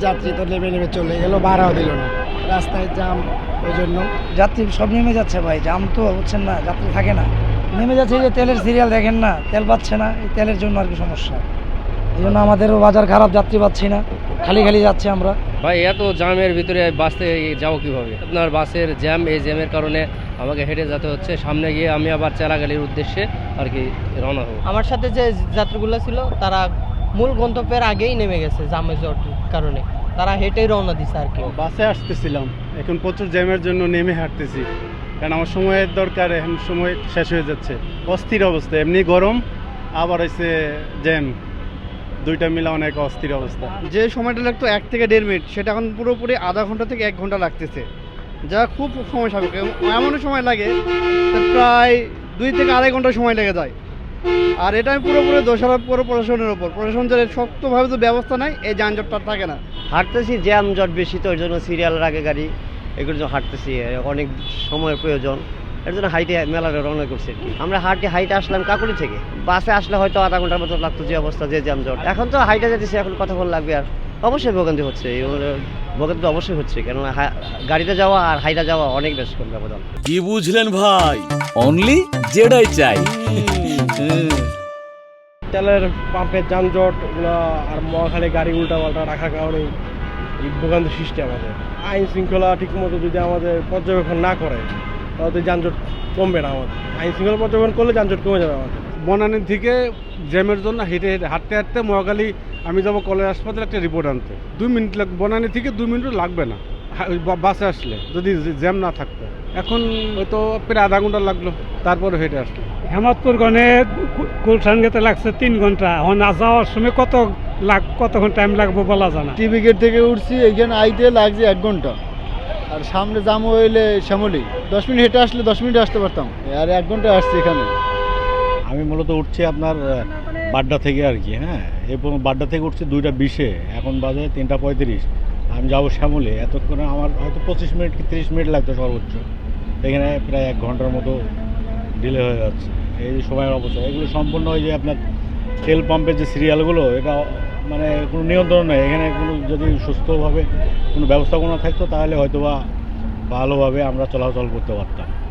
যাত্রী তো নেমে নেমে চলে গেল, ভাড়াও দিল না, রাস্তায় জ্যাম। ওই জন্য যাত্রী সব নেমে যাচ্ছে ভাই, জাম তো হচ্ছেন না, যাত্রী থাকে না, নেমে যাচ্ছে। এই যে তেলের সিরিয়াল দেখেন না, তেল পাচ্ছে না, এই তেলের জন্য আর কি সমস্যা। এই জন্য আমাদেরও বাজার খারাপ, যাত্রী পাচ্ছি না, খালি খালি যাচ্ছে আমরা। ভাই এত জ্যামের ভিতরে বাসে যাবো কিভাবে? আপনার বাসের জ্যাম, এই জ্যামের কারণে আমাকে হেঁটে যেতে হচ্ছে। সামনে গিয়ে আমি আবার চেরাগালির উদ্দেশ্যে আর কি রওনা হবো। আমার সাথে যে যাত্রীগুলো ছিল তারা মূল গন্তব্যের আগেই নেমে গেছে জ্যামের কারণে, তারা হেঁটেই রওনা দিছে আর কি। বাসে আসতেছিলাম, এখন প্রচুর জ্যামের জন্য নেমে হাঁটতেছি, কারণ আমার সময়ের দরকার, এখন সময় শেষ হয়ে যাচ্ছে। অস্থির অবস্থা, এমনি গরম আবার হচ্ছে জ্যাম, দুইটা মিলা অনেক অস্থির অবস্থা। যে সময়টা লাগতো 1 থেকে 1.5 মিনিট, সেটা এখন পুরোপুরি আধা ঘন্টা থেকে 1 ঘন্টা লাগতেছে, যা খুব সময় সাপেক্ষ। এমন সময় লাগে প্রায় 2 থেকে 2.5 ঘন্টা সময় লেগে যায়। আর এটা আমি পুরোপুরি দোষারোপ পুরো প্রশাসনের ওপর। প্রশাসন যে শক্তভাবে তো ব্যবস্থা নেয়, এই যানজটটা থাকে না। হাঁটতেছি, জ্যাম জট বেশি, তো ওই জন্য সিরিয়ালের আগে গাড়ি, এগুলোর জন্য হাঁটতেছি, অনেক সময়ের প্রয়োজন, এর জন্য হাইটে মেলারে রওনা করছি আর কি। আমরা হাইটে আসলাম কাকুলি থেকে, বাসে আসলে হয়তো আধা ঘন্টার মতো লাগতো, যে অবস্থা, যে জ্যাম জট। এখন তো হাইটে যেতেছি, এখন কতক্ষণ লাগবে? আর অবশ্যই ভোগান্তি হচ্ছে, ভোগান্তি তো অবশ্যই হচ্ছে, কেননা গাড়িতে যাওয়া আর হাইটে যাওয়া অনেক বেশ কম ব্যবধান। কি বুঝলেন ভাই? অনলি যেটাই চাই। তেলের পাম্পের যানজট এগুলো আর মহাখালী গাড়ি উল্টা পাল্টা রাখার কারণে এই ভোগান্তি সৃষ্টি। আমাদের আইন শৃঙ্খলা ঠিকমতো যদি আমাদের পর্যবেক্ষণ না করে, তাহলে তো যানজট কমবে না। আমাদের আইন শৃঙ্খলা পর্যবেক্ষণ করলে যানজট কমে যাবে আমাদের। বনানী থেকে জ্যামের জন্য হাঁটতে হাঁটতে মহাখালী আমি যাবো কলেজ হাসপাতালে একটা রিপোর্ট আনতে, 2 মিনিট লাগবে। বনানী থেকে 2 মিনিটও লাগবে না বাসে আসলে, যদি জ্যাম না থাকতো। এখন হয়তো প্রায় আধা ঘন্টা লাগলো, তারপরে হেঁটে আসলো। হেমাদপুর গণে গুলশান যেতে লাগছে 3 ঘন্টা, এখন যাওয়ার সময় কতক্ষণ টাইম লাগবে বলা যায় না। টিভি গেট থেকে উঠছি, এইখানে আইতে লাগছে 1 ঘন্টা। আর সামনে জাম হইলে শ্যামলি 10 মিনিট হেঁটে আসলে 10 মিনিট আসতে পারতাম, আর 1 ঘন্টা আসছি এখানে। আমি মূলত উঠছি আপনার বাড্ডা থেকে আর কি। হ্যাঁ, এবং বাড্ডা থেকে উঠছি 2:20, এখন বাজে 3:35। আমি যাবো শ্যামলে, এতক্ষণে আমার হয়তো 25 মিনিট কি 30 মিনিট লাগতো সর্বোচ্চ। এখানে প্রায় 1 ঘন্টার মতো ডিলে হয়ে যাচ্ছে। এই যে সময়ের অবস্থা, এগুলো সম্পূর্ণ ওই যে আপনার তেল পাম্পের যে সিরিয়ালগুলো, এটা মানে কোনো নিয়ন্ত্রণ নেই এখানে। কোনো যদি সুস্থভাবে কোনো ব্যবস্থাপনা থাকতো, তাহলে হয়তো বা ভালোভাবে আমরা চলাচল করতে পারতাম।